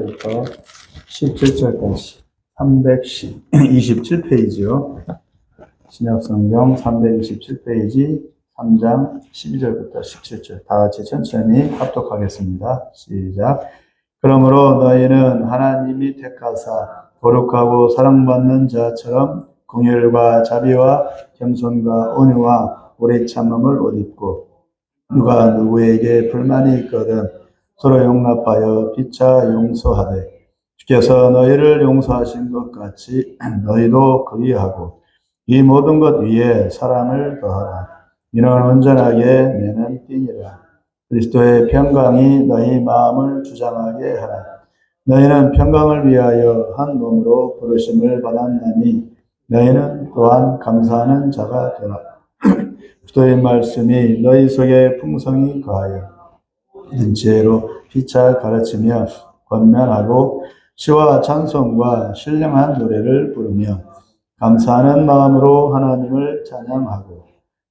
1절부터 17절까지 327페이지요. 신약성경 327페이지 3장 12절부터 17절 다 같이 천천히 합독하겠습니다. 시작. 그러므로 너희는 하나님이 택하사 거룩하고 사랑받는 자처럼 긍휼과 자비와 겸손과 온유와 오래 참음을 옷 입고 누가 누구에게 불만이 있거든 서로 용납하여 피차 용서하되 주께서 너희를 용서하신 것 같이 너희도 그리하고 이 모든 것 위에 사랑을 더하라. 이는 온전하게 매는 띠니라. 그리스도의 평강이 너희 마음을 주장하게 하라. 너희는 평강을 위하여 한 몸으로 부르심을 받았나니 너희는 또한 감사하는 자가 되라. 그리스도의 말씀이 너희 속에 풍성히 거하여 있는 지혜로 피차 가르치며 권면하고 시와 찬송과 신령한 노래를 부르며 감사하는 마음으로 하나님을 찬양하고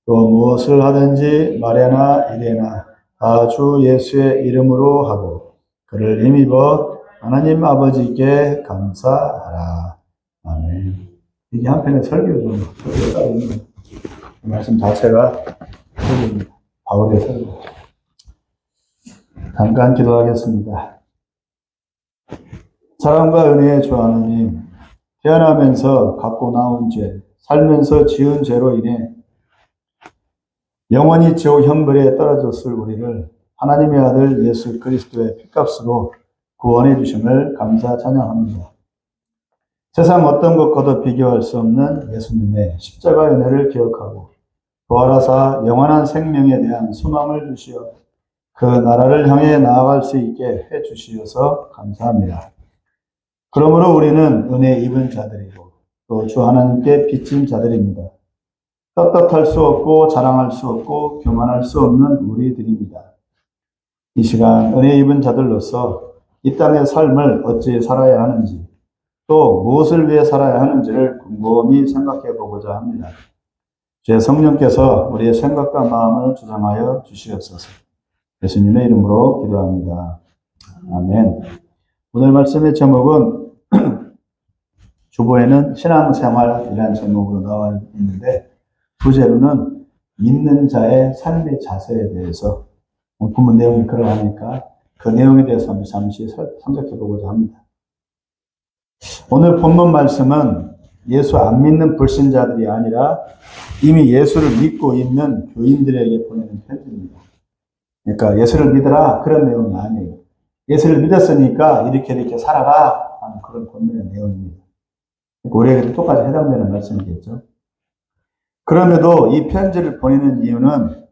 또 무엇을 하든지 말에나 이래나 다 주 예수의 이름으로 하고 그를 힘입어 하나님 아버지께 감사하라. 아멘. 이게 한편의 설교가 있는 말씀 자체가 설교입니다. 바울의 설교. 잠깐 기도하겠습니다. 사랑과 은혜의 주 하나님, 태어나면서 갖고 나온 죄, 살면서 지은 죄로 인해 영원히 지옥 형벌에 떨어졌을 우리를 하나님의 아들 예수 그리스도의 피값으로 구원해 주심을 감사 찬양합니다. 세상 어떤 것과도 비교할 수 없는 예수님의 십자가 은혜를 기억하고 부활하사 영원한 생명에 대한 소망을 주시어 그 나라를 향해 나아갈 수 있게 해 주시어서 감사합니다. 그러므로 우리는 은혜 입은 자들이고 또 주 하나님께 빚진 자들입니다. 떳떳할 수 없고 자랑할 수 없고 교만할 수 없는 우리들입니다. 이 시간 은혜 입은 자들로서 이 땅의 삶을 어찌 살아야 하는지 또 무엇을 위해 살아야 하는지를 곰곰이 생각해 보고자 합니다. 주의 성령께서 우리의 생각과 마음을 주장하여 주시옵소서. 예수님의 이름으로 기도합니다. 아멘. 오늘 말씀의 제목은 주보에는 신앙생활이라는 제목으로 나와 있는데 부제로는 믿는 자의 삶의 자세에 대해서 본문 내용이 그러하니까 그 내용에 대해서 한번 잠시 생각해 보고자 합니다. 오늘 본문 말씀은 예수 안 믿는 불신자들이 아니라 이미 예수를 믿고 있는 교인들에게 보내는 편지입니다. 그러니까 예수를 믿어라 그런 내용이 아니에요. 예수를 믿었으니까 이렇게 살아라 하는 그런 본문의 내용입니다. 그러니까 우리에게도 똑같이 해당되는 말씀이겠죠. 그럼에도 이 편지를 보내는 이유는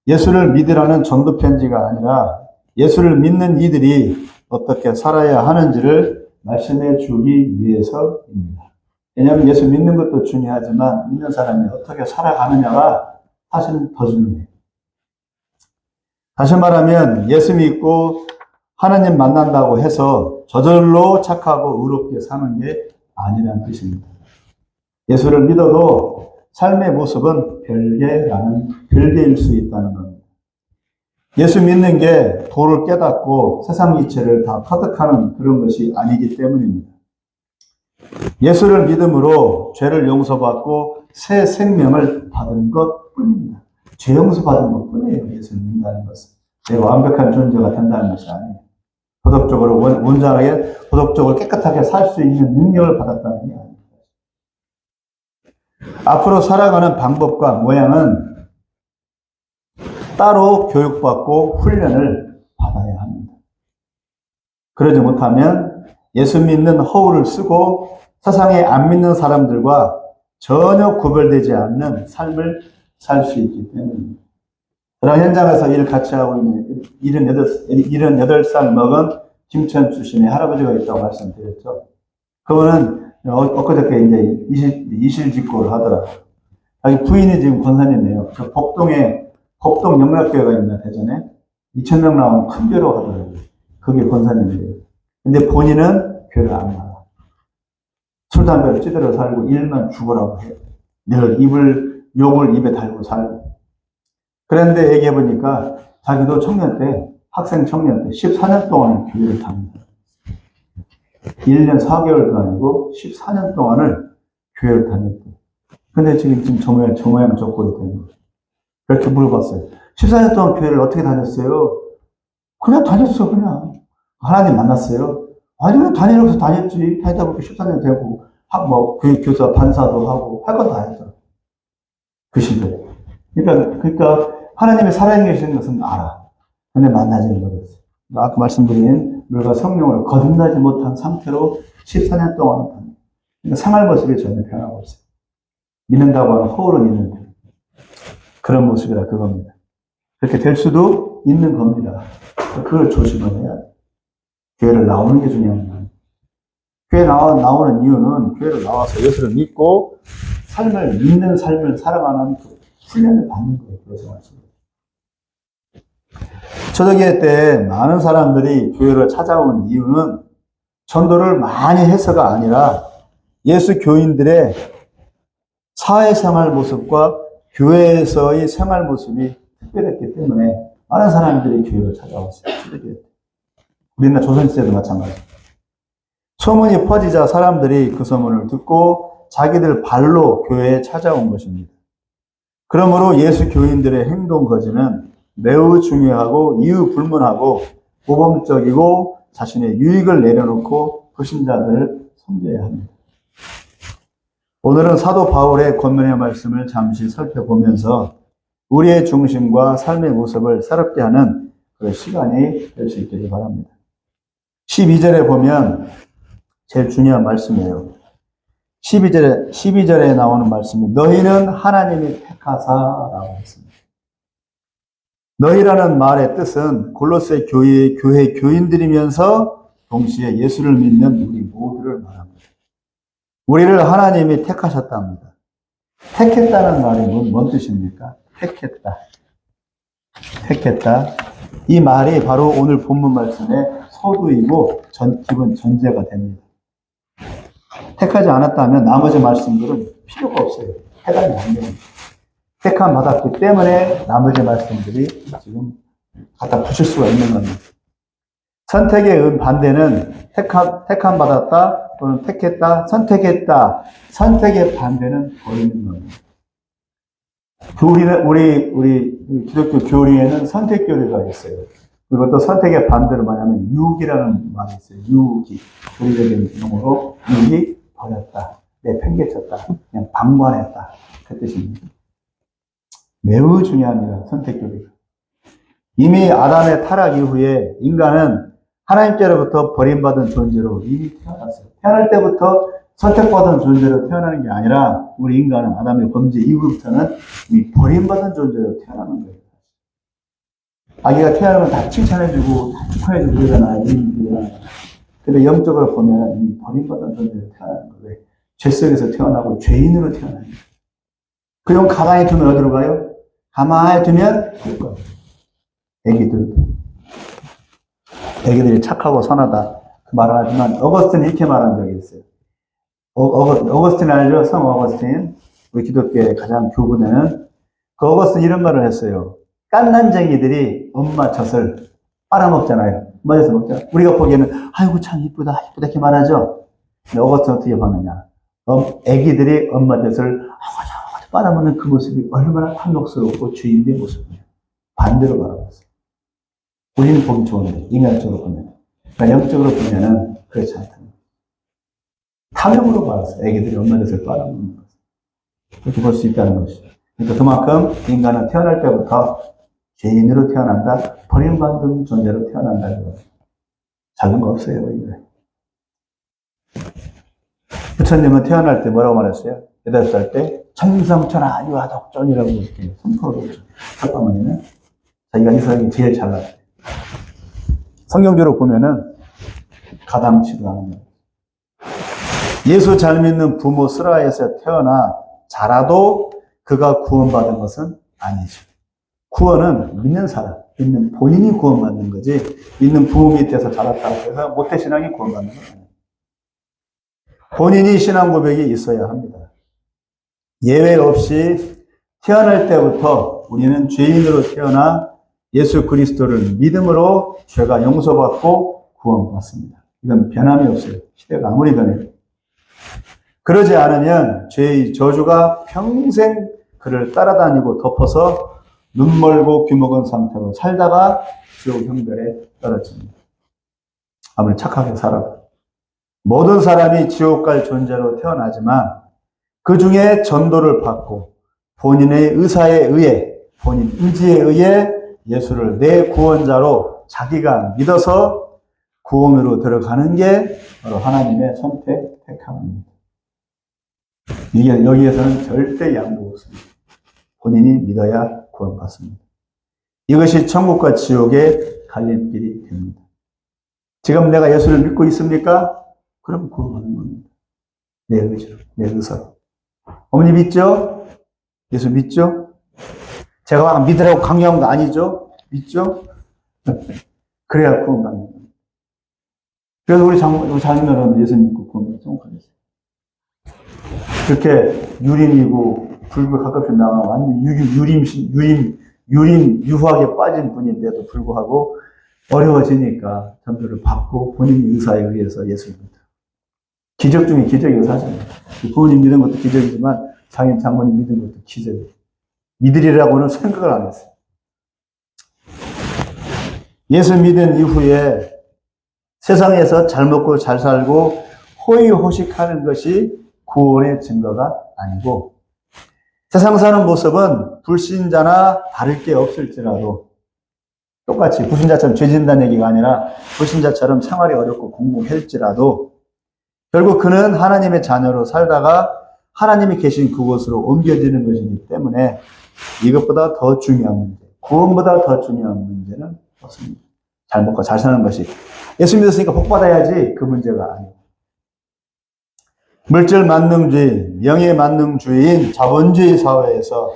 예수를 믿으라는 전도 편지가 아니라 예수를 믿는 이들이 어떻게 살아야 하는지를 말씀해 주기 위해서입니다. 왜냐하면 예수 믿는 것도 중요하지만 믿는 사람이 어떻게 살아가느냐가 사실은 더 중요해요. 다시 말하면 예수 믿고 하나님 만난다고 해서 저절로 착하고 의롭게 사는 게 아니라는 뜻입니다. 예수를 믿어도 삶의 모습은 별개일 수 있다는 겁니다. 예수 믿는 게 도를 깨닫고 세상 이치를 다 터득하는 그런 것이 아니기 때문입니다. 예수를 믿음으로 죄를 용서받고 새 생명을 받은 것 뿐입니다. 죄 용서받은 것 뿐이에요. 예수를 믿는다는 것은. 내가 완벽한 존재가 된다는 것이 아니에요. 도덕적으로 온전하게 도덕적으로 깨끗하게 살 수 있는 능력을 받았다는 게 아닙니다. 앞으로 살아가는 방법과 모양은 따로 교육받고 훈련을 받아야 합니다. 그러지 못하면 예수 믿는 허울을 쓰고 세상에 안 믿는 사람들과 전혀 구별되지 않는 삶을 살 수 있기 때문입니다. 저랑 현장에서 일 같이 하고 있는 78살 먹은 김천 출신의 할아버지가 있다고 말씀드렸죠. 그분은 엊그저께 이제 이실직고를 하더라고요. 자기 부인이 지금 권사님이에요. 저 법동 영락교회가 있나 대전에 2,000명 나오는 큰 교회로 하더라고요. 그게 권사님이에요. 근데 본인은 교회를 안 나가. 술, 담배를 찌들어 살고 일만 죽으라고 해요. 늘 욕을 입에 달고 살고. 그런데 얘기해보니까 자기도 학생 청년 때 14년 동안 교회를 다닙니다. 1년 4개월도 아니고 14년 동안을 교회를 다녔대요. 근데 지금 저 모양 저 꼴이 되는 거예요. 그렇게 물어봤어요. 14년 동안 교회를 어떻게 다녔어요? 그냥 다녔어, 그냥. 하나님 만났어요? 아니, 그냥 다니면서 다녔지. 다니다 보니까 14년 되고, 교회 교사, 반사도 하고, 할 건 다 했죠. 그 시대에. 그러니까, 하나님의 살아계시는 것은 알아. 근데 만나지는 못했어요. 아까 말씀드린 물과 성령을 거듭나지 못한 상태로 14년 동안은 그러니까 생활 모습이 전혀 변하고 있어요. 믿는다고 하는 허울은 있는데. 그런 모습이라 그겁니다. 그렇게 될 수도 있는 겁니다. 그걸 조심을 해야 돼요. 교회를 나오는 게 중요합니다. 교회 나오는 이유는 교회를 나와서 예수를 믿고 믿는 삶을 살아가는 그 훈련을 받는 거예요. 그래서 말씀드립니다. 초대교회 때 많은 사람들이 교회를 찾아온 이유는 전도를 많이 해서가 아니라 예수 교인들의 사회생활 모습과 교회에서의 생활 모습이 특별했기 때문에 많은 사람들이 교회를 찾아왔어요. 초대교회 때. 우리나라 조선시대도 마찬가지입니다. 소문이 퍼지자 사람들이 그 소문을 듣고 자기들 발로 교회에 찾아온 것입니다. 그러므로 예수 교인들의 행동 거지는 매우 중요하고 이유 불문하고 모범적이고 자신의 유익을 내려놓고 불신자들을 섬겨야 합니다. 오늘은 사도 바울의 권면의 말씀을 잠시 살펴보면서 우리의 중심과 삶의 모습을 새롭게 하는 그런 시간이 될 수 있기를 바랍니다. 12절에 보면 제일 중요한 말씀이에요. 12절에 나오는 말씀이 너희는 하나님이 택하사라고 했습니다. 너희라는 말의 뜻은 골로새 교회 교인들이면서 동시에 예수를 믿는 우리 모두를 말합니다. 우리를 하나님이 택하셨답니다. 택했다는 말이 뭔 뜻입니까? 택했다. 이 말이 바로 오늘 본문 말씀의 서두이고 기본 전제가 됩니다. 택하지 않았다면 나머지 말씀들은 필요가 없어요. 해당이 안 됩니다. 택함 받았기 때문에 나머지 말씀들이 지금 갖다 붙일 수가 있는 겁니다. 선택의 반대는 택함 받았다 또는 택했다, 선택했다. 선택의 반대는 버리는 겁니다. 우리 기독교 교리에는 선택 교리가 있어요. 그리고 또 선택의 반대로 뭐냐면 유기라는 말이 있어요. 유기. 교리적인 용어로 유기 버렸다. 내팽개쳤다. 그냥 방관했다. 그 뜻입니다. 매우 중요합니다. 선택 교리가. 이미 아담의 타락 이후에 인간은 하나님께로부터 버림받은 존재로 이미 태어났어요. 태어날 때부터 선택받은 존재로 태어나는 게 아니라 우리 인간은 아담의 범죄 이후부터는 이미 버림받은 존재로 태어나는 거예요. 아기가 태어나면 다 칭찬해주고 다 축하해주고 그러잖아요. 근데 영적으로 보면 이미 버림받은 존재로 태어나는 거예요. 죄 속에서 태어나고 죄인으로 태어나는 거예요. 그럼 가만히 두면 어디로 가요? 가만히 두면 될 거예요. 애기들이 착하고 선하다 그 말을 하지만 어거스틴이 이렇게 말한 적이 있어요. 어거스틴 알죠? 성 어거스틴. 우리 기독교의 가장 교부되는 그 어거스틴 이런 말을 했어요. 깐난쟁이들이 엄마 젖을 빨아먹잖아요. 맞아서 먹잖아요. 우리가 보기에는 아이고 참 이쁘다 이렇게 말하죠. 근데 어거스틴 어떻게 봤느냐? 애기들이 엄마 젖을 빨아먹는 그 모습이 얼마나 탐욕스럽고 주인의 모습이에요. 반대로 바라봤어요. 우리는 보기 좋은데 인간적으로 보면, 그러니까 영적으로 보면은 그렇지 않다. 탐욕으로 봤어요. 애기들이 엄마 젖을 빨아먹는 것. 그렇게 볼 수 있다는 것이죠. 그러니까 그만큼 인간은 태어날 때부터 죄인으로 태어난다, 버림받은 존재로 태어난다는 거죠. 작은 거 없어요, 인간. 부처님은 태어날 때 뭐라고 말했어요? 8살 때 천성천하 유아덕존이라고 이렇게 선포를 했죠. 잠깐만요. 자기가 이 사람이 제일 잘났어요. 성경적으로 보면은 가당치도 않은 거예요. 예수 잘 믿는 부모 스라에서 태어나 자라도 그가 구원받은 것은 아니죠. 구원은 믿는 사람, 믿는 본인이 구원받는 거지, 믿는 부모 밑에서 자랐다고 해서 모태신앙이 구원받는 건 아니에요. 본인이 신앙 고백이 있어야 합니다. 예외 없이 태어날 때부터 우리는 죄인으로 태어나 예수 그리스도를 믿음으로 죄가 용서받고 구원받습니다. 이건 변함이 없어요. 시대가 아무리 변해도. 그러지 않으면 죄의 저주가 평생 그를 따라다니고 덮어서 눈멀고 귀먹은 상태로 살다가 지옥 형벌에 떨어집니다. 아무리 착하게 살아도. 모든 사람이 지옥 갈 존재로 태어나지만 그 중에 전도를 받고 본인의 의사에 의해, 본인 의지에 의해 예수를 내 구원자로 자기가 믿어서 구원으로 들어가는 게 바로 하나님의 선택, 택함입니다. 이게 여기에서는 절대 양보 없습니다. 본인이 믿어야 구원받습니다. 이것이 천국과 지옥의 갈림길이 됩니다. 지금 내가 예수를 믿고 있습니까? 그럼 구원하는 겁니다. 내 의지로, 내 의사로. 어머니 믿죠? 예수 믿죠? 제가 막 믿으라고 강요한 거 아니죠? 믿죠? 그래야 구원받는 겁니다. 그래서 우리 자녀들은 예수 믿고 구원받는 성공하겠어요. 그렇게 유림이고 불교 가끔씩 나와 완전 유학에 빠진 분인데도 불구하고 어려워지니까 전도를 받고 본인의 의사에 의해서 예수를 믿어요. 기적 중에 기적이라고 사실은. 부모님 믿은 것도 기적이지만 장모님 믿은 것도 기적이에요. 믿으리라고는 생각을 안 했어요. 예수 믿은 이후에 세상에서 잘 먹고 잘 살고 호의호식하는 것이 구원의 증거가 아니고 세상 사는 모습은 불신자나 다를 게 없을지라도 똑같이 불신자처럼 죄진다는 얘기가 아니라 불신자처럼 생활이 어렵고 공공할지라도 결국 그는 하나님의 자녀로 살다가 하나님이 계신 그곳으로 옮겨지는 것이기 때문에 이것보다 더 중요한 문제, 구원보다 더 중요한 문제는 없습니다. 잘 먹고 잘 사는 것이. 예수 믿었으니까 복 받아야지 그 문제가 아니에요. 물질 만능주의, 명예 만능주의인 자본주의 사회에서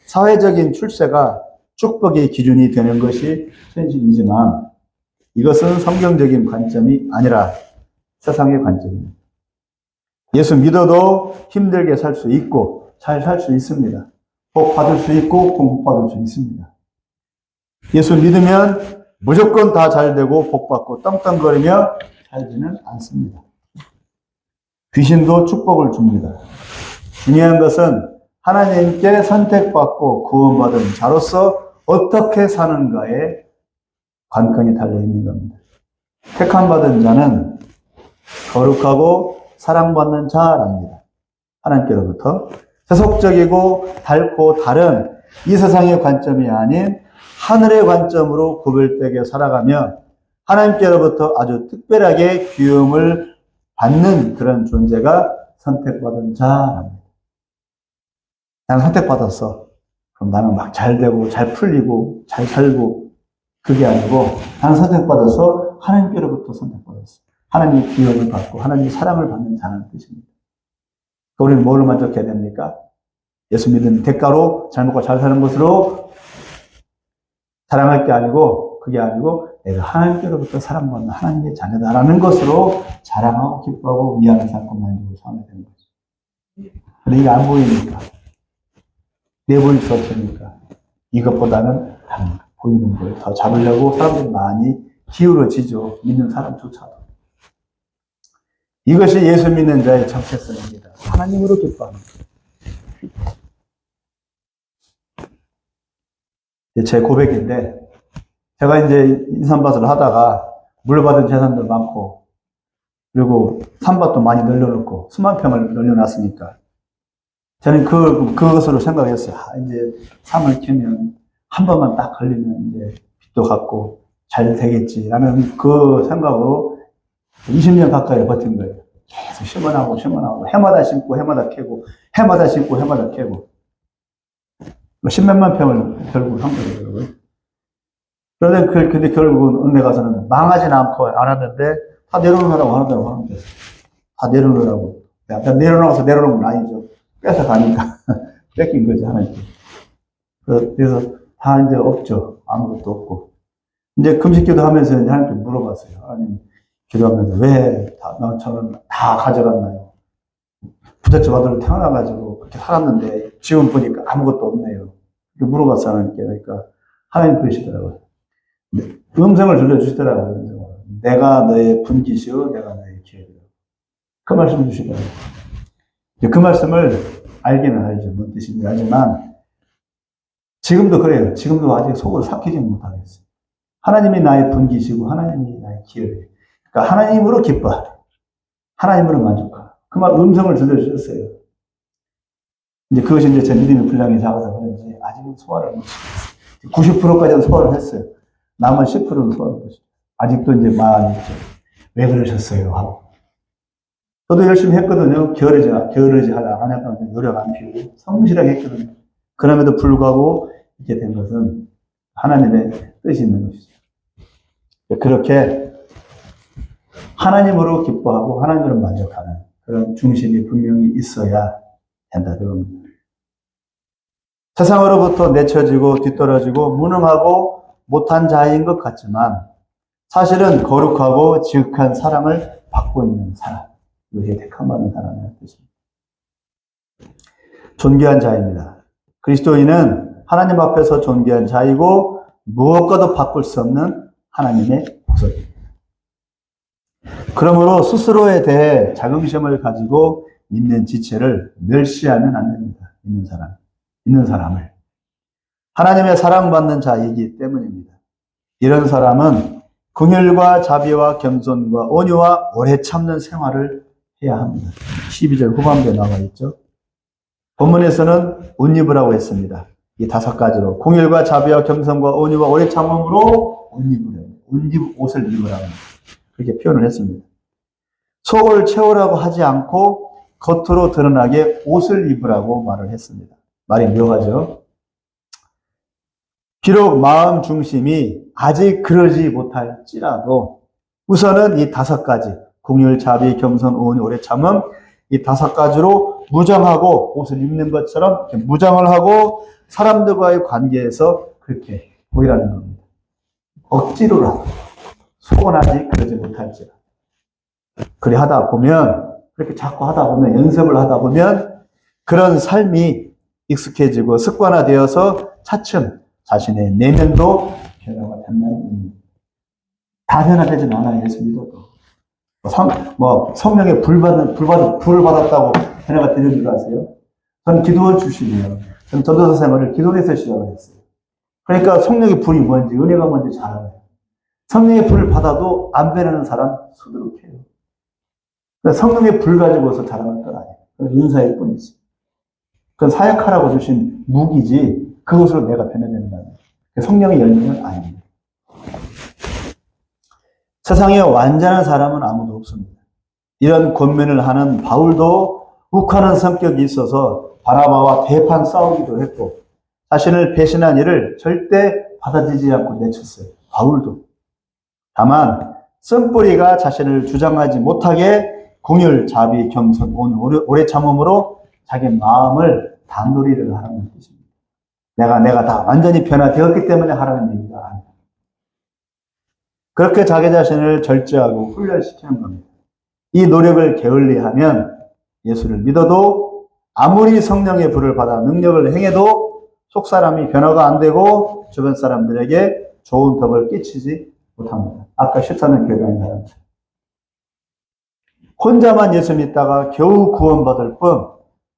사회적인 출세가 축복의 기준이 되는 것이 현실이지만 이것은 성경적인 관점이 아니라 세상의 관점입니다. 예수 믿어도 힘들게 살 수 있고 잘 살 수 있습니다. 복 받을 수 있고 공복 받을 수 있습니다. 예수 믿으면 무조건 다 잘 되고 복 받고 떵떵거리며 살지는 않습니다. 귀신도 축복을 줍니다. 중요한 것은 하나님께 선택받고 구원받은 자로서 어떻게 사는가에 관건이 달려있는 겁니다. 택함받은 자는 거룩하고 사랑받는 자랍니다. 하나님께로부터 세속적이고 닳고 다른 이 세상의 관점이 아닌 하늘의 관점으로 구별되게 살아가며 하나님께로부터 아주 특별하게 귀움을 받는 그런 존재가 선택받은 자랍니다. 나는 선택받았어. 그럼 나는 막 잘 되고 잘 풀리고 잘 살고 그게 아니고 나는 선택받아서 하나님께로부터 선택받았어. 하나님의 귀움을 받고 하나님의 사랑을 받는 자라는 뜻입니다. 우리는 뭘로 만족해야 됩니까? 예수 믿는 대가로 잘 먹고 잘 사는 것으로 자랑할 게 아니고 그게 아니고 내가 하나님께로부터 사랑받는 하나님의 자녀다라는 것으로 자랑하고 기뻐하고 위안을 삼고 만족을 삼아야 되는 거죠. 근데 이게 안 보이니까 내보일 수 없으니까 이것보다는 보이는 걸 더 잡으려고 사람들이 많이 기울어지죠. 믿는 사람조차도. 이것이 예수 믿는 자의 정체성입니다. 하나님으로 기뻐합니다. 제 고백인데 제가 이제 인삼밭을 하다가 물받은 재산도 많고 그리고 산밭도 많이 늘려놓고 수만 평을 늘려놨으니까 저는 그것으로 생각했어요. 이제 삶을 키우면 한 번만 딱 걸리면 이제 빚도 갚고 잘 되겠지라는 그 생각으로 20년 가까이 버틴 거예요. 계속 심어나고 해마다 심고 해마다 캐고 해마다 심고 해마다 캐고 10몇만 평을 결국 한 거예요. 그런데 결국은 은혜 가서는 망하진 않고 않았는데 다 내려놓으라고 하는데 다 내려놓으라고. 내려놓아서 내려놓은 건 아니죠. 뺏어가니까 뺏긴 거지 하나님께. 그래서 다 이제 없죠. 아무것도 없고. 이제 금식기도 하면서 이제 하나님께 물어봤어요. 하나님 기도하면서 왜 저는 다 가져갔나요? 부잣집 아들로 태어나가지고 그렇게 살았는데 지금 보니까 아무것도 없네요. 이렇게 물어봤어요 하나님께. 그러니까 하나님 그러시더라고요. 음성을 들려주시더라고요. 내가 너의 분기시요 내가 너의 기업이라. 그 말씀을 주시더라고요. 그 말씀을 알기는 알죠. 뭔 뜻인지 알지만 지금도 그래요. 지금도 아직 속을 삭히지는 못하겠어요. 하나님이 나의 분기시고 하나님이 나의 기업이에요. 그러니까 하나님으로 기뻐하라. 하나님으로 만족하라. 그 말 음성을 들려주셨어요. 이제 그것이 이제 제 믿음의 분량이 작아서 그런지 아직은 소화를 못 시켰어요. 90%까지는 소화를 했어요. 남은 10%는 소화를 못 시켰어요. 아직도 이제 많이 있죠. 왜 그러셨어요? 하고. 저도 열심히 했거든요. 게으르지 하다 안 했거든요. 노력 안 피우고 성실하게 했거든요. 그럼에도 불구하고 이렇게 된 것은 하나님의 뜻이 있는 것이죠. 그렇게 하나님으로 기뻐하고 하나님으로 만족하는 그런 중심이 분명히 있어야 된다. 그겁니다. 세상으로부터 내쳐지고 뒤떨어지고 무능하고 못한 자인 것 같지만 사실은 거룩하고 지극한 사랑을 받고 있는 사람. 이것이 택함받은 사람이라는 뜻입니다. 존귀한 자입니다. 그리스도인은 하나님 앞에서 존귀한 자이고 무엇과도 바꿀 수 없는 하나님의 보석입니다. 그러므로 스스로에 대해 자긍심을 가지고 있는 지체를 멸시하면 안 됩니다. 있는 사람을. 하나님의 사랑받는 자이기 때문입니다. 이런 사람은 긍휼과 자비와 겸손과 온유와 오래 참는 생활을 해야 합니다. 12절 후반부에 나와 있죠. 본문에서는 옷 입으라고 했습니다. 이 5가지로 긍휼과 자비와 겸손과 온유와 오래 참음으로 옷을 입으라고 그렇게 표현을 했습니다. 속을 채우라고 하지 않고 겉으로 드러나게 옷을 입으라고 말을 했습니다. 말이 묘하죠. 비록 마음 중심이 아직 그러지 못할지라도 우선은 이 5가지 긍휼, 자비, 겸손, 온유, 오래 참음 이 5가지로 무장하고 옷을 입는 것처럼 이렇게 무장을 하고 사람들과의 관계에서 그렇게 보이라는 겁니다. 억지로라도 속은 아직 그러지 못할지라도 그렇게 하다 보면 그렇게 자꾸 하다 보면 연습을 하다 보면 그런 삶이 익숙해지고 습관화되어서 차츰 자신의 내면도 변화가 된다는 겁니다. 다 변화되진 않아요. 예수 믿어도. 성령의 불 받았다고 변화가 되는 줄 아세요? 저는 기도 출신이에요. 저는 전도사 생활을 기도에서 시작을 했어요. 그러니까 성령의 불이 뭔지, 은혜가 뭔지 잘 알아요. 성령의 불을 받아도 안 변하는 사람 수두룩해요. 성령의 불 가지고서 자라는 건 아니에요. 그건 은사일 뿐이지. 그건 사역하라고 주신 무기지, 그것으로 내가 변해된다는 성령의 열매는 아닙니다. 세상에 완전한 사람은 아무도 없습니다. 이런 권면을 하는 바울도 욱하는 성격이 있어서 바나바와 대판 싸우기도 했고 자신을 배신한 일을 절대 받아들이지 않고 내쳤어요. 바울도. 다만 쓴뿌리가 자신을 주장하지 못하게 긍휼, 자비, 겸손, 오래 참음으로 자기 마음을 단도리를 하라는 뜻입니다. 내가 다 완전히 변화되었기 때문에 하라는 얘기가 아닙니다. 그렇게 자기 자신을 절제하고 훈련시키는 겁니다. 이 노력을 게을리하면 예수를 믿어도 아무리 성령의 불을 받아 능력을 행해도 속사람이 변화가 안 되고 주변 사람들에게 좋은 덕을 끼치지 못합니다. 아까 14년 교회다닌 사람들. 혼자만 예수 믿다가 겨우 구원받을 뿐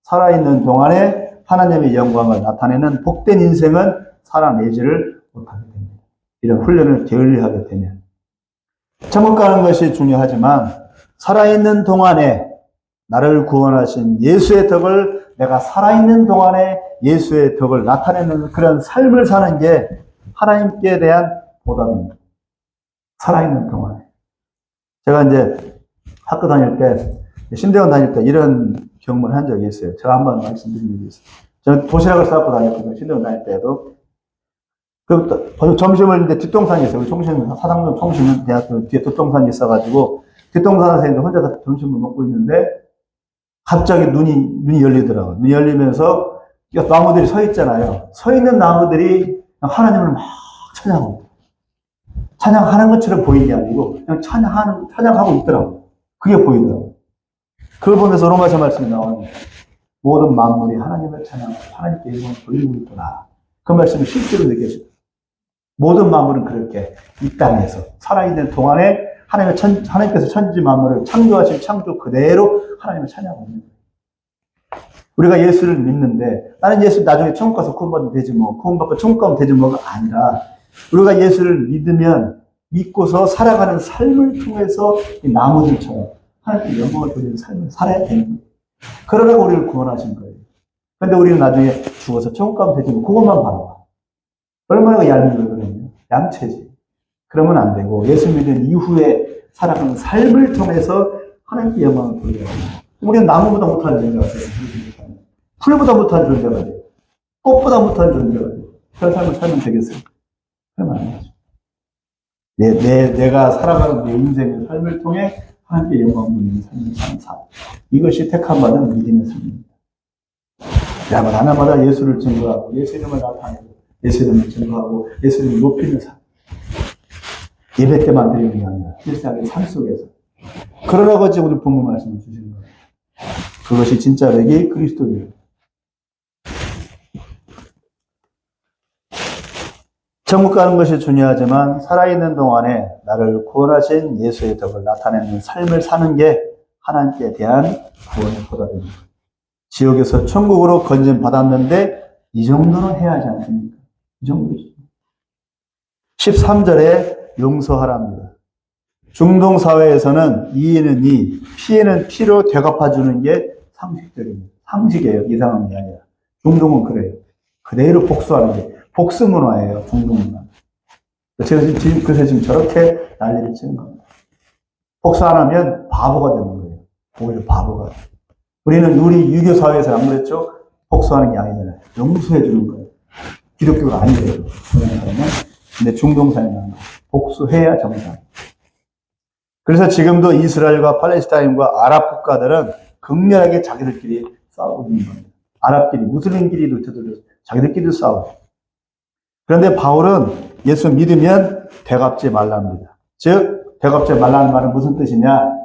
살아있는 동안에 하나님의 영광을 나타내는 복된 인생은 살아내지를 못하게 됩니다. 이런 훈련을 게을리하게 되면. 천국 가는 것이 중요하지만 살아있는 동안에 나를 구원하신 예수의 덕을 내가 살아있는 동안에 예수의 덕을 나타내는 그런 삶을 사는 게 하나님께 대한 보답입니다. 살아있는 동안에. 제가 이제 학교 다닐 때, 신대원 다닐 때 이런 경험을 한 적이 있어요. 제가 한번 말씀드린 적이 있어요. 저는 도시락을 싸고 다녔거든요. 신대원 다닐 때도. 그 점심을 이제 뒷동산이 있어요. 사당동 총심대학교 뒤에 뒷동산이 있어가지고 뒷동산에서 이제 혼자 점심을 먹고 있는데 갑자기 눈이 열리더라고요. 눈이 열리면서 나무들이 서 있잖아요. 서 있는 나무들이 하나님을 막 찬양하는 것처럼 보이는 게 아니고 그냥 찬양하고 있더라고요. 그게 보이더라고요. 그걸 보면서 로마서 말씀이 나옵니다. 모든 만물이 하나님을 찬양하고 하나님께 영광을 돌리고 있구나. 그 말씀을 실제로 느껴집니다. 모든 만물은 그렇게 이 땅에서 살아있는 동안에 하나님께서 천지 만물을 창조하신 창조 그대로 하나님을 찬양하는 거예요. 우리가 예수를 믿는데 나는 예수 나중에 천국 가서 구원받으면 되지 뭐 구원받고 천국 가면 되지 뭐가 아니라 우리가 예수를 믿으면 믿고서 살아가는 삶을 통해서 이 나무들처럼 하나님께 영광을 돌리는 삶을 살아야 되는 거예요. 그러라고 우리를 구원하신 거예요. 그런데 우리는 나중에 죽어서 천국 가면 되지 뭐 그것만 바라봐. 얼마나 얄미워요 그러면. 양채지. 그러면 안 되고 예수 믿은 이후에 살아가는 삶을 통해서 하나님께 영광을 돌려야 돼요. 우리는 나무보다 못한 존재가 돼요. 풀보다 못한 존재가 돼요. 꽃보다 못한 존재가 돼요. 그런 삶을 살면 되겠어요? 그러면 안 되죠. 내가 살아가는 내 인생의 삶을 통해 하나님께 영광을 돌리는 삶을 사는 삶. 이것이 택함받은 믿음의 삶입니다. 하나마다 예수를 증거하고 예수 이름을 나타내고 예수 이름을 증거하고 예수 이름을 높이는 삶. 예배 때만 드리는 게 아니라 일상의 삶 속에서. 그러라고 지금 우리 본문 말씀을 주시는 거예요. 그것이 진짜 백이 그리스도예요. 천국 가는 것이 중요하지만 살아있는 동안에 나를 구원하신 예수의 덕을 나타내는 삶을 사는 게 하나님께 대한 구원의 보답입니다. 지옥에서 천국으로 건진 받았는데 이 정도는 해야 하지 않습니까? 이 정도죠. 13절에 용서하랍니다. 중동 사회에서는 이에는 이, 피에는 피로 되갚아주는 게 상식적입니다. 상식이에요. 이상한 게 아니라. 중동은 그래요. 그대로 복수하는 게 복수 문화예요. 중동 문화. 그래서 지금 저렇게 난리를 치는 겁니다. 복수 안 하면 바보가 되는 거예요. 오히려 바보가. 우리는 우리 유교 사회에서 안 그랬죠? 복수하는 게 아니잖아요. 용서해 주는 거예요. 기독교가 아니래요. 근데 중동 사회는 복수해야 정상. 그래서 지금도 이스라엘과 팔레스타인과 아랍 국가들은 극렬하게 자기들끼리 싸우고 있는 겁니다. 아랍끼리, 무슬림끼리도 자기들끼리 싸워요. 그런데 바울은 예수 믿으면 되갚지 말랍니다. 즉, 되갚지 말라는 말은 무슨 뜻이냐?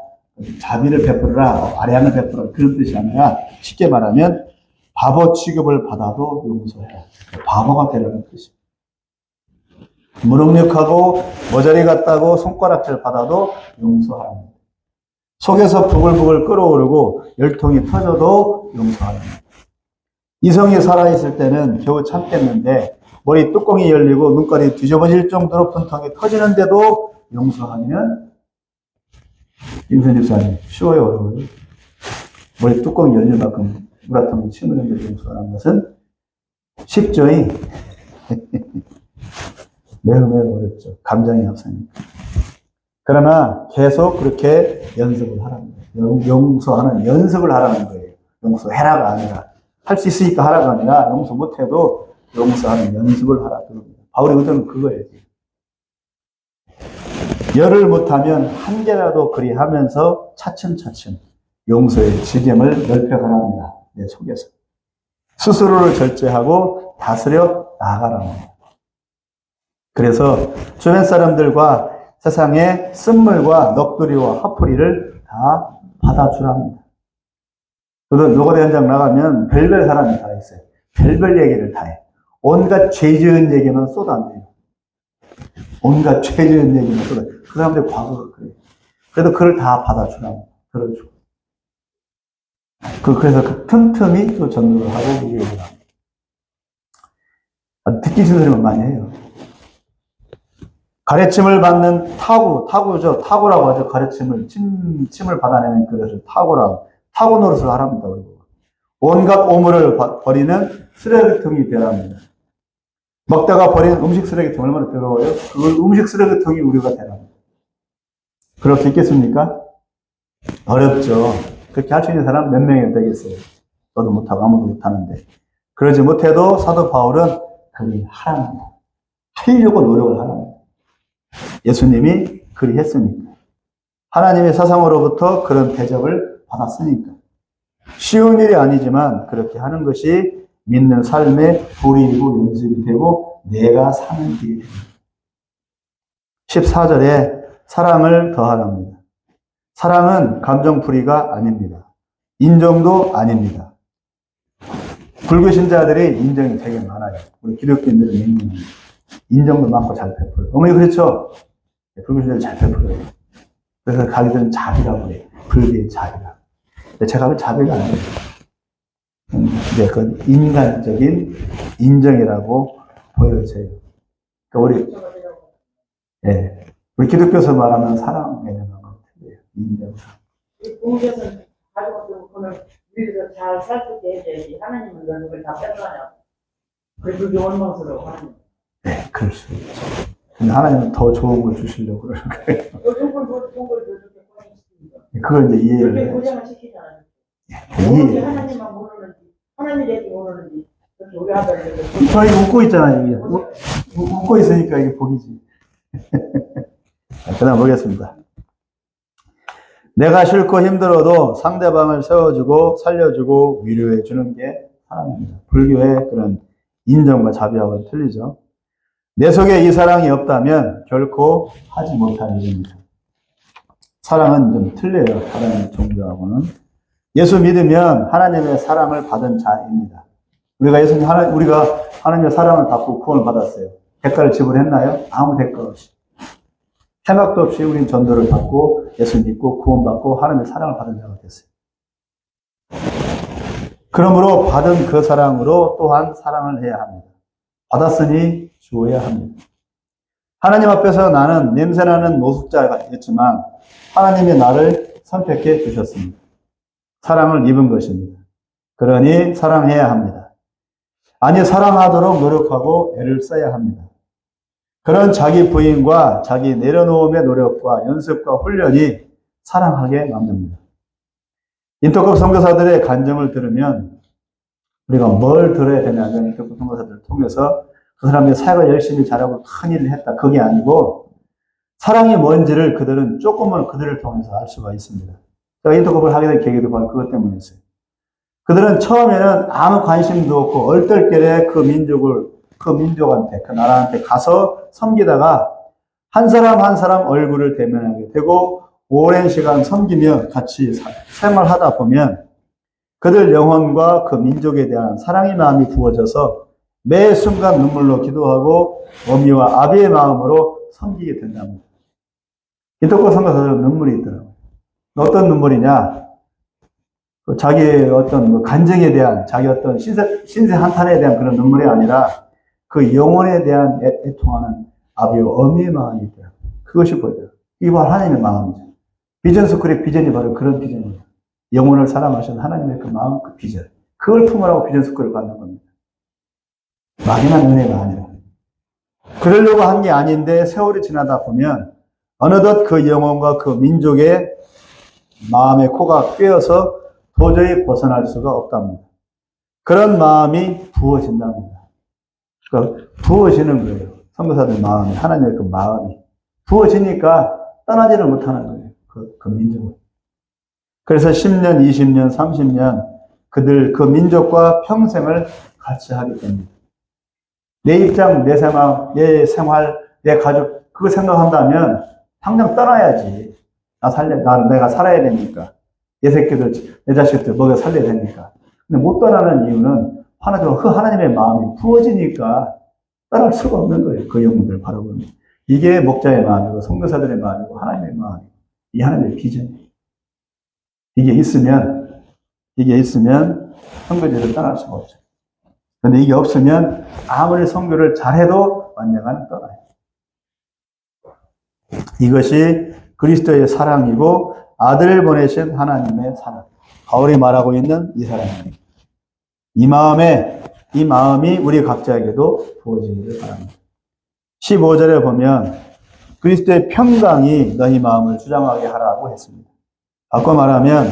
자비를 베풀어라, 아뢰함을 베풀어라 그런 뜻이 아니라 쉽게 말하면 바보 취급을 받아도 용서해라. 바보가 되라는 뜻입니다. 무능력하고 모자리 같다고 손가락질 받아도 용서하랍니다. 속에서 부글부글 끓어오르고 열통이 터져도 용서하랍니다. 이성이 살아있을 때는 겨우 참겠는데 머리 뚜껑이 열리고 눈깔이 뒤집어질 정도로 분통이 터지는데도 용서하면 임선 집사님 쉬워요 어려워요? 머리 뚜껑이 열릴 만큼 우라통이 치밀는데 용서하는 것은 쉽죠. 매우 어렵죠. 감정이 앞서니까. 그러나 계속 그렇게 연습을 하라는 거예요. 용서하는 연습을 하라는 거예요. 용서해라가 아니라 할 수 있으니까 하라가 아니라 용서 못해도 용서하는 연습을 하라. 바울의 의도는 그거예요. 열을 못하면 한 개라도 그리하면서 차츰차츰 용서의 지경을 넓혀가랍니다. 내 속에서. 스스로를 절제하고 다스려 나아가랍니다. 그래서 주변 사람들과 세상의 쓴물과 넋두리와 화풀이를 다 받아주랍니다. 저도 노고대 현장 나가면 별별 사람이 다 있어요. 별별 얘기를 다 해. 온갖 죄 지은 얘기만 쏟아내요. 온갖 죄 지은 얘기만 쏟아내요. 그 사람들의 과거가 그래요. 그래도 그걸 다 받아주라고 들어주고. 그래서 그 틈틈이 또 전도를 하고 얘기를 합니다. 듣기 싫은 소리만 많이 해요. 가르침을 받는 타구죠. 타구라고 하죠. 가르침을, 침을 받아내는 그것을 타구 노릇을 하랍니다. 온갖 오물을 버리는 쓰레기통이 되랍니다. 먹다가 버리는 음식 쓰레기통 얼마나 더러워요? 그 음식 쓰레기통이 우리가 되랍니다. 그럴 수 있겠습니까? 어렵죠. 그렇게 할 수 있는 사람 몇 명이 되겠어요? 저도 못하고 아무도 못하는데. 그러지 못해도 사도 바울은 그리 하랍니다. 하려고 노력을 하랍니다. 예수님이 그리 했으니까. 하나님의 사상으로부터 그런 대접을 받았으니까. 쉬운 일이 아니지만 그렇게 하는 것이 믿는 삶의 도리이고 연습이 되고 내가 사는 길이 됩니다. 14절에 사랑을 더하랍니다. 사랑은 감정풀이가 아닙니다. 인정도 아닙니다. 불교신자들이 인정이 되게 많아요. 우리 기독교인들은 인정도 많고 잘 베풀어요. 어머니 그렇죠? 불교신자들 잘 베풀어요. 그래서 자기들은 자비라고 해요. 불교의 자비라. 근데 제가 보면 자비가 아니에요. 이제 그건 인간적인 인정이라고 보여져요. 그러니까 우리 기독교에서 말하는 사랑에 대한 것 같아요. 인정. 공교에서는 가지고 그걸 우리가 잘 살 수 있게 해줘야지. 하나님은 그런 걸 다 뺏어가냐. 그게 원망스러워 하는. 네, 그럴 수 있죠. 근데 하나님은 더 좋은 걸 주시려고 그러는 거예요. 좋은 걸 저렇게 고생시키니까. 그걸 이제 이해를 그렇게 해야죠. 고생을 시키잖아요. 이해. 하나님만 모르는지, 하나님 얘기 모르는지, 그렇게 우리 아들들. 저희 웃고 있잖아요. 이게. 웃고 있으니까 이게 복이지. 그 다음 보겠습니다. 내가 싫고 힘들어도 상대방을 세워주고 살려주고 위로해 주는 게 사랑입니다. 불교의 그런 인정과 자비하고는 틀리죠. 내 속에 이 사랑이 없다면 결코 하지 못할 일입니다. 사랑은 좀 틀려요. 다른 종교하고는. 예수 믿으면 하나님의 사랑을 받은 자입니다. 우리가 하나님의 사랑을 받고 구원을 받았어요. 대가를 지불했나요? 아무 대가 없이. 생각도 없이 우리는 전도를 받고 예수 믿고 구원받고 하나님의 사랑을 받은 자가 됐어요. 그러므로 받은 그 사랑으로 또한 사랑을 해야 합니다. 받았으니 주어야 합니다. 하나님 앞에서 나는 냄새나는 노숙자였지만 하나님이 나를 선택해 주셨습니다. 사랑을 입은 것입니다. 그러니 사랑해야 합니다. 아니 사랑하도록 노력하고 애를 써야 합니다. 그런 자기 부인과 자기 내려놓음의 노력과 연습과 훈련이 사랑하게 만듭니다. 인터컵 선교사들의 간증을 들으면 우리가 뭘 들어야 되냐면 인터컵 선교사들을 통해서 그 사람들이 사역을 열심히 잘하고 큰 일을 했다. 그게 아니고 사랑이 뭔지를 그들은 조금은 그들을 통해서 알 수가 있습니다. 제가 인터컵을 하게 된 계기도 바로 그것 때문이었어요. 그들은 처음에는 아무 관심도 없고 얼떨결에 그 민족한테, 그 나라한테 가서 섬기다가 한 사람 한 사람 얼굴을 대면하게 되고 오랜 시간 섬기며 같이 생활하다 보면 그들 영혼과 그 민족에 대한 사랑의 마음이 부어져서 매 순간 눈물로 기도하고 어미와 아비의 마음으로 섬기게 된답니다. 인터컵 선교사들은 눈물이 있더라고요. 어떤 눈물이냐? 자기의 어떤 간증에 대한, 자기 어떤 신세 한탄에 대한 그런 눈물이 아니라 그 영혼에 대한 애통하는 아비와 어미의 마음이 있더라고요. 그것이 보여요. 이게 바로 하나님의 마음이죠. 비전 스쿨의 비전이 바로 그런 비전이에요. 영혼을 사랑하시는 하나님의 그 마음, 그 비전. 그걸 품으라고 비전 스쿨을 받는 겁니다. 막연한 은혜가 아니라. 그러려고 한 게 아닌데 세월이 지나다 보면 어느덧 그 영혼과 그 민족의 마음의 코가 꿰어서 도저히 벗어날 수가 없답니다. 그런 마음이 부어진답니다. 그러니까 부어지는 거예요. 선교사들 마음이, 하나님의 그 마음이. 부어지니까 떠나지를 못하는 거예요. 그 민족을. 그래서 10년, 20년, 30년 그 민족과 평생을 같이 하게 됩니다. 내 입장, 내 생활, 내 가족, 그거 생각한다면 당장 떠나야지. 내가 살아야 되니까. 내 새끼들, 내 자식들 먹여 살려야 되니까. 근데 못 떠나는 이유는 하나님의 마음이 부어지니까 떠날 수가 없는 거예요. 그 영혼들을 바라보면. 이게 목자의 마음이고, 선교사들의 마음이고, 하나님의 마음이고, 이 하나님의 비전이에요. 이게 있으면 선교지를 떠날 수가 없죠. 근데 이게 없으면 아무리 선교를 잘해도 언젠가는 떠나요. 이것이 그리스도의 사랑이고 아들을 보내신 하나님의 사랑. 바울이 말하고 있는 이 사랑입니다. 이 마음이 우리 각자에게도 부어지기를 바랍니다. 15절에 보면 그리스도의 평강이 너희 마음을 주장하게 하라고 했습니다. 바꿔 말하면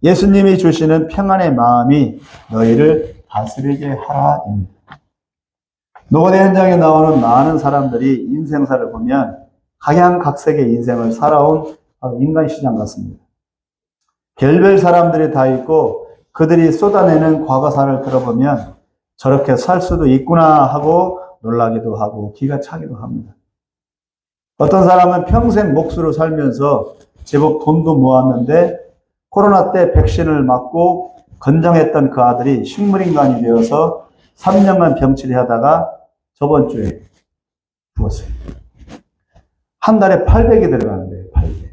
예수님이 주시는 평안의 마음이 너희를 다스리게 하라입니다. 노고대 현장에 나오는 많은 사람들이 인생사를 보면 각양각색의 인생을 살아온 인간 시장 같습니다. 별별 사람들이 다 있고 그들이 쏟아내는 과거사를 들어보면 저렇게 살 수도 있구나 하고 놀라기도 하고 기가 차기도 합니다. 어떤 사람은 평생 몫으로 살면서 제법 돈도 모았는데 코로나 때 백신을 맞고 건장했던 그 아들이 식물인간이 되어서 3년간 병치레 하다가 저번 주에 죽었어요. 한 달에 800이 들어가는데요. 800.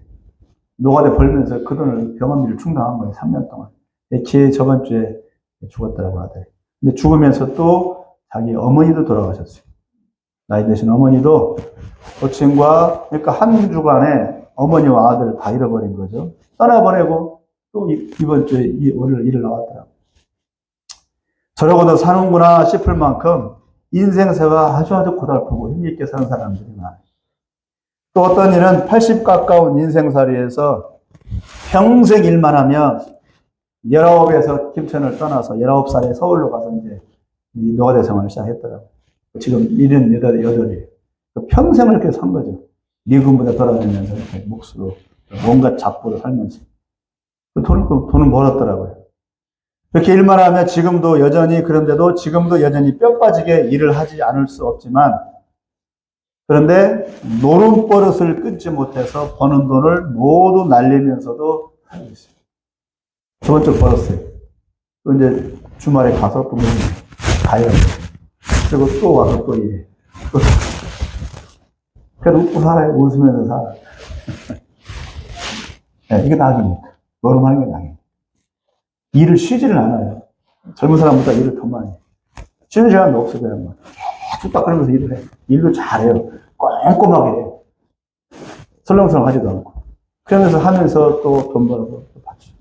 노가다 벌면서 그 돈을 병원비를 충당한 거예요. 3년 동안. 걔 저번 주에 죽었다고 하더래요. 근데 죽으면서 또 자기 어머니도 돌아가셨어요. 나이 드신 어머니도 도친과, 그러니까 한 주간에 어머니와 아들을 다 잃어버린 거죠. 떠나보내고 또 이번 주에 월요일 일을 나왔더라고요. 저러고도 사는구나 싶을 만큼 인생사가 아주 고달프고 힘있게 사는 사람들이 많아요. 또 어떤 일은 80 가까운 인생살이에서 평생 일만 하며 19에서 김천을 떠나서 19살에 서울로 가서 이제 노가다 생활을 시작했더라고요. 지금 78이에요. 평생을 이렇게 산 거죠. 미군부대 돌아다니면서 이렇게 몫으로 온갖 잡부로 살면서. 돈을 벌었더라고요. 그렇게 일만 하면 지금도 여전히, 그런데도 지금도 여전히 뼈 빠지게 일을 하지 않을 수 없지만, 그런데 노름버릇을 끊지 못해서 버는 돈을 모두 날리면서도 살고 있어요. 저번 주 벌었어요. 또 이제 주말에 가서 또 가요. 그리고 또 와서 또 일해. 그래도 웃고 살아요. 웃으면서 살아요. 네, 이게 낙입니다. 노름하는 게 낙입니다. 일을 쉬지를 않아요. 젊은 사람보다 일을 더 많이 해요. 쉬는 시간도 없어요. 그냥 뚝딱 그러면서 일을 해요. 일도 잘해요. 꼼꼼하게 해요. 설렁설렁 하지도 않고. 그러면서 하면서 또 돈 벌어서 또 받죠.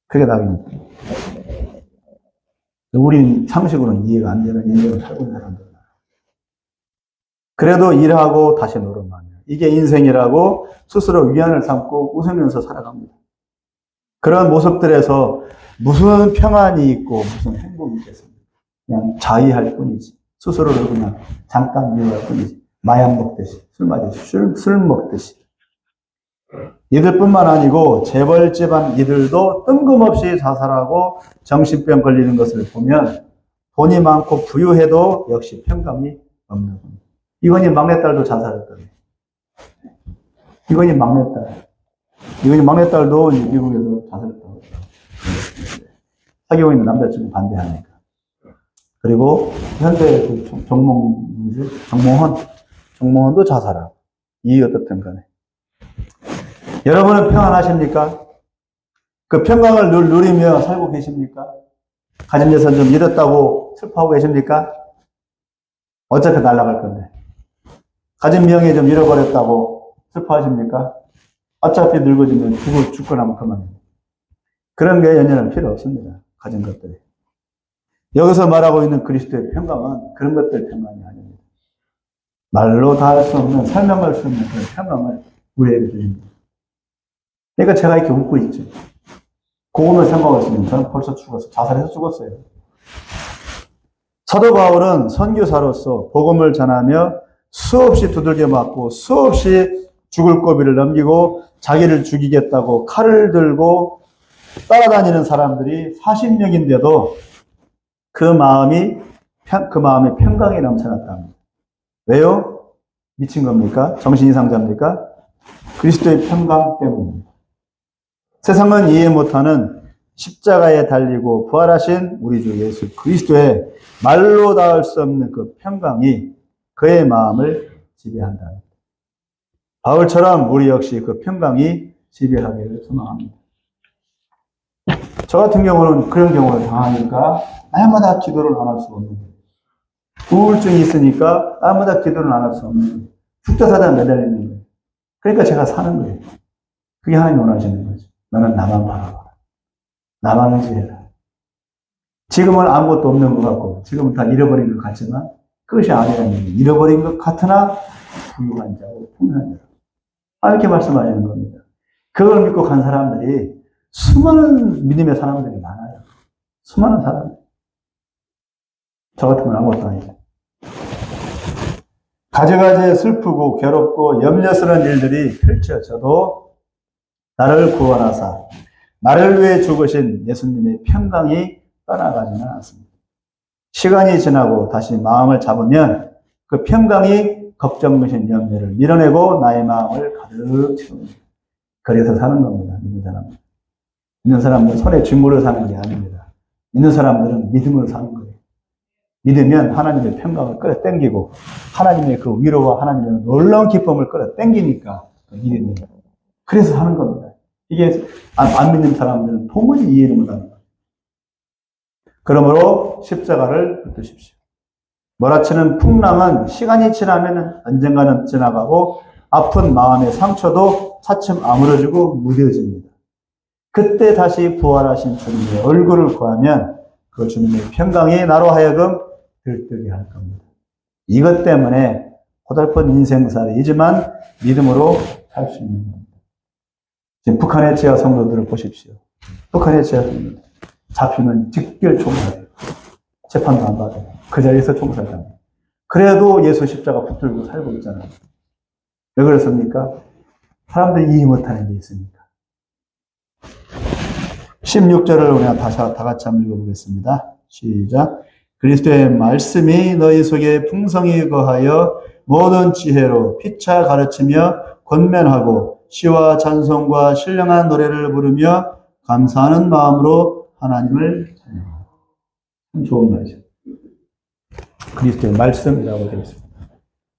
그게 낙입니다. 우린 상식으로는 이해가 안 되는 인생을 살고 있는 사람들. 그래도 일하고 다시 노름하며 이게 인생이라고 스스로 위안을 삼고 웃으면서 살아갑니다. 그런 모습들에서 무슨 평안이 있고 무슨 행복이 있겠습니까? 그냥 자의할 뿐이지. 스스로를 그냥 잠깐 미워할 뿐이지. 마약 먹듯이, 술 먹듯이. 이들뿐만 아니고 재벌 집안 이들도 뜬금없이 자살하고 정신병 걸리는 것을 보면 돈이 많고 부유해도 역시 평강이 없는 겁니다. 이건희 막내딸도 자살했거든요. 이건희 막내딸. 이건희 막내딸도 미국에서 자살했다고. 사귀고 있는 남자친구 반대하니까. 그리고 현재 그 정몽헌도 자살하고. 이익 어떻든 간에. 여러분은 평안하십니까? 그 평강을 늘 누리며 살고 계십니까? 가진 재산 좀 잃었다고 슬퍼하고 계십니까? 어차피 날아갈 건데. 가진 명예 좀 잃어버렸다고 슬퍼하십니까? 어차피 늙어지면 죽고 나면 그만입니다. 그런 게 연연할 필요 없습니다. 가진 것들이. 여기서 말하고 있는 그리스도의 평강은 그런 것들 평강이 아닙니다. 말로 다 할 수 없는, 설명할 수 없는 그런 평강을 우리에게 주십니다. 그러니까 제가 이렇게 웃고 있죠. 그것만 생각했으면 저는 벌써 죽었어요. 자살해서 죽었어요. 사도 바울은 선교사로서 복음을 전하며 수없이 두들겨 맞고 수없이 죽을 고비를 넘기고 자기를 죽이겠다고 칼을 들고 따라다니는 사람들이 40명인데도 그 마음에 평강이 넘쳐났답니다. 왜요? 미친 겁니까? 정신 이상자입니까? 그리스도의 평강 때문입니다. 세상은 이해 못하는 십자가에 달리고 부활하신 우리 주 예수 그리스도의 말로 닿을 수 없는 그 평강이 그의 마음을 지배한다. 바울처럼 우리 역시 그 평강이 지배하기를 소망합니다. 저 같은 경우는 그런 경우를 당하니까 날마다 기도를 안 할 수가 없는 거예요. 우울증이 있으니까 날마다 기도를 안 할 수 없는 거예요. 죽자사자에 매달리는 거예요. 그러니까 제가 사는 거예요. 그게 하나님 원하시는 거죠. 너는 나만 바라봐라. 나만 의지해라. 지금은 아무것도 없는 것 같고 지금은 다 잃어버린 것 같지만 그것이 아니라는 거예요. 잃어버린 것 같으나 부유한 자고 풍성한 자. 이렇게 말씀하시는 겁니다. 그걸 믿고 간 사람들이 수많은 믿음의 사람들이 많아요. 수많은 사람들. 저 같은 건 아무것도 아니죠. 가지가지 슬프고 괴롭고 염려스러운 일들이 펼쳐져도 나를 구원하사 나를 위해 죽으신 예수님의 평강이 떠나가지는 않습니다. 시간이 지나고 다시 마음을 잡으면 그 평강이 걱정무신 염려를 밀어내고 나의 마음을 가득 채웁니다. 그래서 사는 겁니다. 믿는 사람들. 믿는 사람들은 손에 쥐물을 사는 게 아닙니다. 믿는 사람들은 믿음으로 사는 거예요. 믿으면 하나님의 평강을 끌어당기고 하나님의 그 위로와 하나님의 놀라운 기쁨을 끌어당기니까 믿음이에요. 그래서 하는 겁니다. 이게 안 믿는 사람들은 도무지 이해를 못하는 거예요. 그러므로 십자가를 붙드십시오. 몰아치는 풍랑은 시간이 지나면 언젠가는 지나가고 아픈 마음의 상처도 차츰 아물어지고 무뎌집니다. 그때 다시 부활하신 주님의 얼굴을 구하면 그 주님의 평강이 나로 하여금 들뜨게 할 겁니다. 이것 때문에 고달픈 인생살이지만 믿음으로 살 수 있는 겁니다. 지금 북한의 지하 성도들을 보십시오. 북한의 지하 성도들 잡히면 직결 총살해요. 재판도 안 받아요. 그 자리에서 총살당해요. 그래도 예수 십자가 붙들고 살고 있잖아요. 왜 그렇습니까? 사람들이 이해 못하는 게 있으니까. 16절을 우리가 다 같이 한번 읽어보겠습니다. 시작. 그리스도의 말씀이 너희 속에 풍성히 거하여 모든 지혜로 피차 가르치며 권면하고 시와 찬송과 신령한 노래를 부르며 감사하는 마음으로 하나님을 찬양하라. 참 좋은 말이죠. 그리스도의 말씀이라고 되어 있습니다.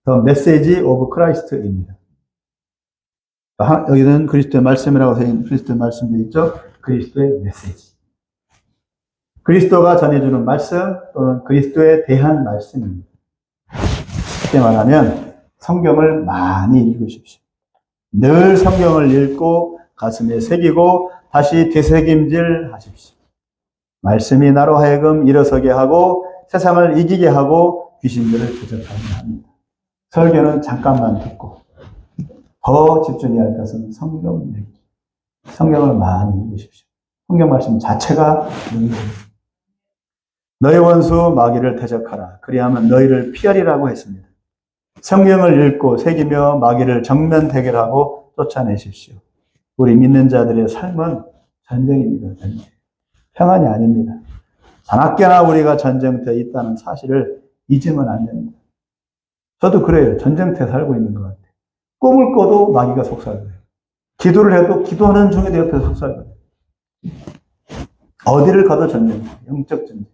The Message of Christ입니다. 여기는 그리스도의 말씀이라고 되어 있는 그리스도의 말씀도 있죠. 그리스도의 메시지. 그리스도가 전해주는 말씀 또는 그리스도에 대한 말씀입니다. 쉽게 말하면 성경을 많이 읽으십시오. 늘 성경을 읽고 가슴에 새기고 다시 되새김질 하십시오. 말씀이 나로 하여금 일어서게 하고 세상을 이기게 하고 귀신들을 대적하게 합니다. 설교는 잠깐만 듣고 더 집중해야 할 것은 성경 읽기. 성경을 많이 읽으십시오. 성경 말씀 자체가 능력입니다. 너희 원수 마귀를 대적하라. 그리하면 너희를 피하리라고 했습니다. 성경을 읽고 새기며 마귀를 정면 대결하고 쫓아내십시오. 우리 믿는 자들의 삶은 전쟁입니다. 전쟁. 평안이 아닙니다. 자나깨나 우리가 전쟁터에 있다는 사실을 잊으면 안 됩니다. 저도 그래요. 전쟁터에 살고 있는 것 같아요. 꿈을 꿔도 마귀가 속삭여요. 기도를 해도 기도하는 중에도 옆에서 속삭여요. 어디를 가도 전쟁, 영적 전쟁.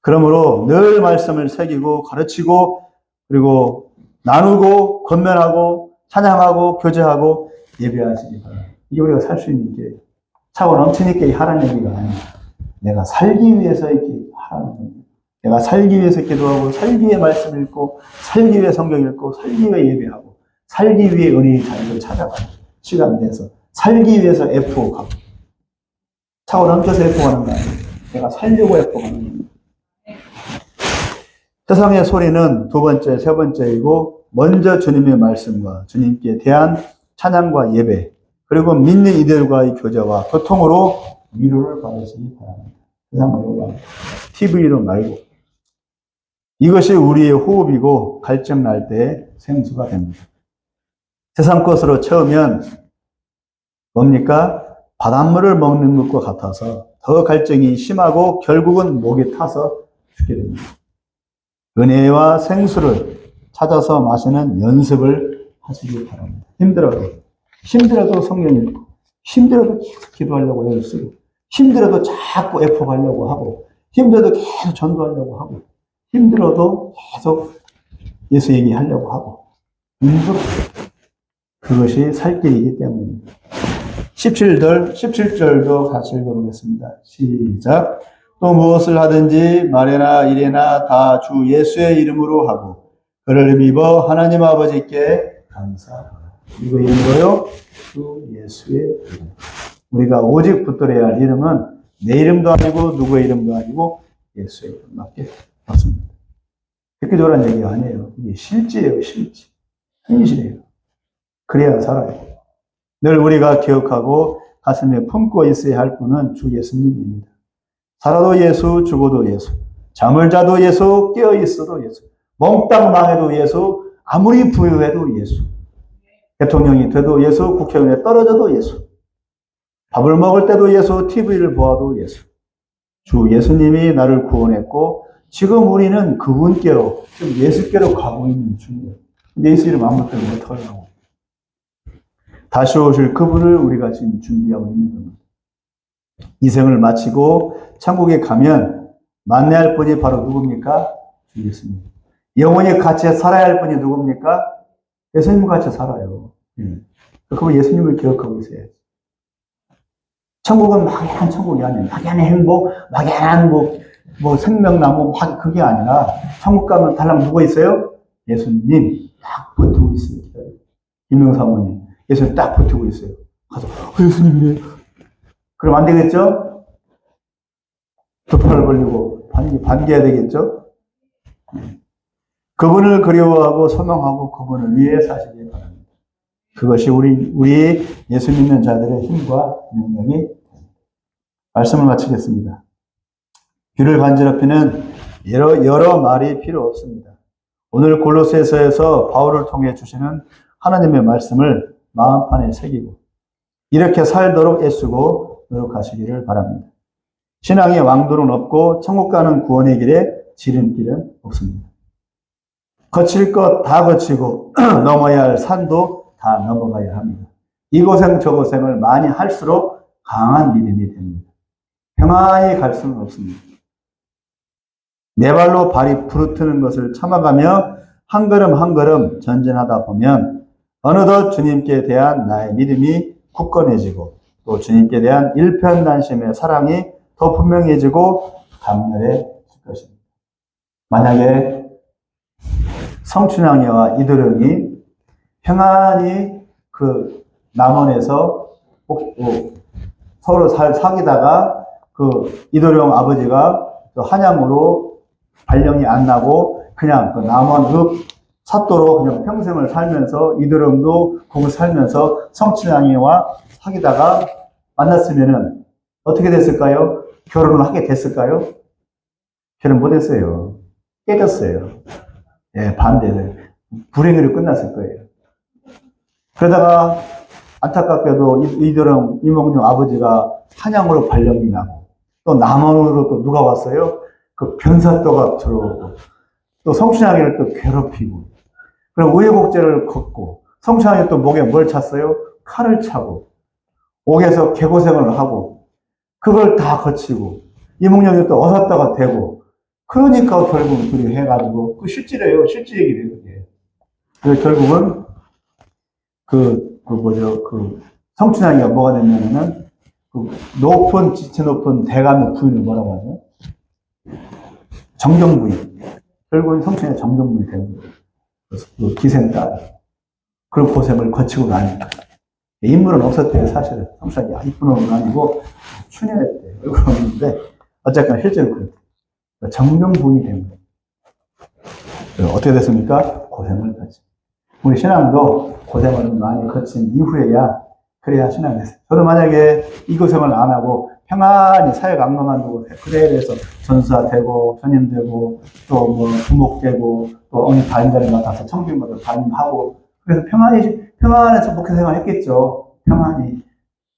그러므로 늘 말씀을 새기고 가르치고 그리고 나누고 권면하고 찬양하고 교제하고 예배하시기 바랍니다. 이게 우리가 살 수 있는 길이에요. 차고 넘치니까 하라는 얘기가 아닙니다. 내가 살기 위해서 이렇게 하라는 겁니다. 내가 살기 위해서 기도하고 살기 위해 말씀 읽고 살기 위해 성경 읽고 살기 위해 예배하고 살기 위해 은혜의 자리를 찾아가고 시간 내서 살기 위해서 F 가고 차고 넘쳐서 F 가는 거 아니에요. 내가 살려고 F 가는 겁니다. 세상의 소리는 두 번째, 세 번째이고 먼저 주님의 말씀과 주님께 대한 찬양과 예배 그리고 믿는 이들과의 교제와 교통으로 위로를 받으시기 바랍니다. 세상 말고 TV로 말고 이것이 우리의 호흡이고 갈증 날 때 생수가 됩니다. 세상 것으로 채우면 뭡니까? 바닷물을 먹는 것과 같아서 더 갈증이 심하고 결국은 목에 타서 죽게 됩니다. 은혜와 생수를 찾아서 마시는 연습을 하시기 바랍니다. 힘들어도 성경 읽고, 힘들어도 계속 기도하려고 애를 쓰고, 힘들어도 자꾸 F 가려고 하고, 힘들어도 계속 전도하려고 하고, 힘들어도 계속 예수 얘기하려고 하고, 그것이 살 길이기 때문입니다. 17절도 같이 읽어보겠습니다. 시작. 또 무엇을 하든지 말이나 일이나 다 주 예수의 이름으로 하고 그를 믿어 하나님 아버지께 감사하라. 이거 이름으로요? 주 예수의 이름. 우리가 오직 붙들어야 할 이름은 내 이름도 아니고 누구의 이름도 아니고 예수의 이름밖에 없습니다. 듣기조란 얘기가 아니에요. 이게 실제예요. 실제. 현실이에요. 그래야 살아요. 늘 우리가 기억하고 가슴에 품고 있어야 할 분은 주 예수님입니다. 살아도 예수, 죽어도 예수, 잠을 자도 예수, 깨어 있어도 예수, 몽땅 망해도 예수, 아무리 부유해도 예수, 대통령이 돼도 예수, 국회의원에 떨어져도 예수, 밥을 먹을 때도 예수, TV를 보아도 예수. 주 예수님이 나를 구원했고 지금 우리는 그분께로, 지금 예수께로 가고 있는 중이에요. 예수 이름 아무 때문에 못하려고. 다시 오실 그분을 우리가 지금 준비하고 있는 겁니다. 이 생을 마치고 천국에 가면 만나야 할 분이 바로 누굽니까? 주 예수님. 영원히 같이 살아야 할 분이 누굽니까? 예수님과 같이 살아요. 그거 예수님을 기억하고 있어야지. 천국은 막연한 천국이 아니에요. 막연한 행복, 막연한 생명나무, 그게 아니라, 천국 가면 달랑 누가 있어요? 예수님 딱 버티고 있어요. 김명사모님. 예수님 딱 버티고 있어요. 가서, 예수님이래. 그럼 안 되겠죠? 두 팔을 벌리고 반겨야 되겠죠? 그분을 그리워하고 소망하고 그분을 위해 사시기 바랍니다. 그것이 우리 예수 믿는 자들의 힘과 능력이 됩니다. 말씀을 마치겠습니다. 귀를 간지럽히는 여러 말이 필요 없습니다. 오늘 골로새서에서 바울을 통해 주시는 하나님의 말씀을 마음판에 새기고 이렇게 살도록 애쓰고 노력하시기를 바랍니다. 신앙의 왕도는 없고 천국 가는 구원의 길에 지름길은 없습니다. 거칠 것 다 거치고 넘어야 할 산도 다 넘어가야 합니다. 이 고생 저 고생을 많이 할수록 강한 믿음이 됩니다. 평안히 갈 수는 없습니다. 네 발로 발이 부르트는 것을 참아가며 한 걸음 한 걸음 전진하다 보면 어느덧 주님께 대한 나의 믿음이 굳건해지고 또 주님께 대한 일편단심의 사랑이 더 분명해지고 강렬해질 것입니다. 만약에 성춘향이와 이도령이 평안히 그 남원에서 서로 사귀다가 그 이도령 아버지가 한양으로 발령이 안 나고 그냥 그 남원 사또로 그냥 평생을 살면서 이도령도 거기 살면서 성춘향이와 사귀다가 만났으면은 어떻게 됐을까요? 결혼을 하게 됐을까요? 결혼 못 했어요. 깨졌어요. 예, 반대를. 불행으로 끝났을 거예요. 그러다가 안타깝게도 이도령 이몽룡 아버지가 한양으로 발령이 나고 또 남원으로 또 누가 왔어요? 그 변사또가 들어오고 또 성춘향이를 또 괴롭히고 그럼 우여곡절을 걷고 성춘향이 또 목에 뭘 찼어요? 칼을 차고 옥에서 개고생을 하고 그걸 다 거치고 이몽룡이 또 어섰다가 되고 그러니까 결국 둘이 해가지고 그 실제래요. 실제 얘기래요. 그게. 그래서 결국은 성춘향이가 뭐가 됐냐면은 지체 높은 대감의 부인을 뭐라고 하죠? 정경부인. 결국은 성춘향이 정경부인이 되는 거예요. 그 기생딸. 그런 고생을 거치고 나니까. 인물은 없었대요, 사실은. 성춘향이 이쁜 놈은 아니고, 춘향했대요. 그러는데, 어쨌거나 실제로 그랬대요. 정경부인이 된 거예요. 어떻게 됐습니까? 고생을 거치. 우리 신앙도 고생을 많이 거친 이후에야 그래야 신앙이 됐어요. 저도 만약에 이 고생을 안 하고 평안히 사역 악로만 두고 그래야 돼서 전사 되고 전임 되고 또 부목 되고 또 어느 다임자리 맡아서 청중마다 담임하고 그래서 평안해서 목회생활 했겠죠. 평안히.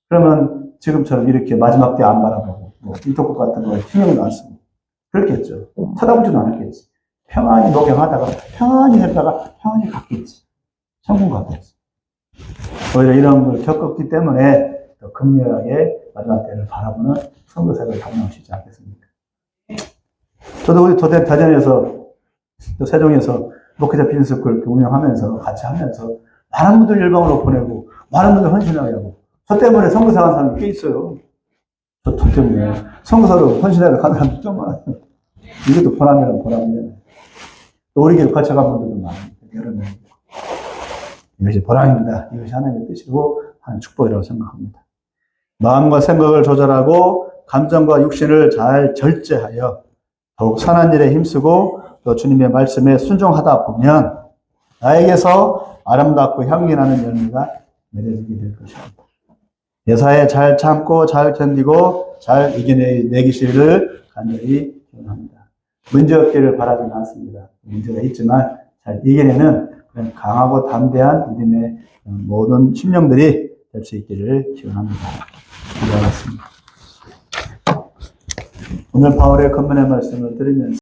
그러면 지금처럼 이렇게 마지막 때 안 바라보고 인터국 같은 거에 신경도 안 쓰고 그렇겠죠. 쳐다보지도 않았겠지. 평안히 목양하다가 평안히 했다가 평안히 갔겠지. 천국 갔겠지. 오히려 이런 걸 겪었기 때문에 더 극렬하게 마지막 때를 바라보는 선교사를 감당하시지 않겠습니까? 저도 우리 대전에서 또 세종에서 목회자 비즈니스쿨 운영하면서 같이 하면서 많은 분들 일방으로 보내고 많은 분들 헌신하게 하고 저 때문에 선교사 간 사람이 꽤 있어요. 저 때문에 선교사로 헌신하게 간 사람이 좀 많아요. 이것도 보람이란 보람이잖아요. 또 우리 교회 같이 간 분들도 많아요. 여러 명. 이것이 보람입니다. 이것이 하나님의 뜻이고 하나님의 축복이라고 생각합니다. 마음과 생각을 조절하고 감정과 육신을 잘 절제하여 더욱 선한 일에 힘쓰고 또 주님의 말씀에 순종하다 보면 나에게서 아름답고 향기나는 열매가 맺어지게 될 것입니다. 예사에 잘 참고 잘 견디고 잘 이겨내기시를 간절히 기원합니다. 문제 없기를 바라지는 않습니다. 문제가 있지만 잘 이겨내는 그런 강하고 담대한 믿음의 모든 심령들이 될 수 있기를 기원합니다. 기도하겠습니다. 오늘 바울의 권면의 말씀을 들으면서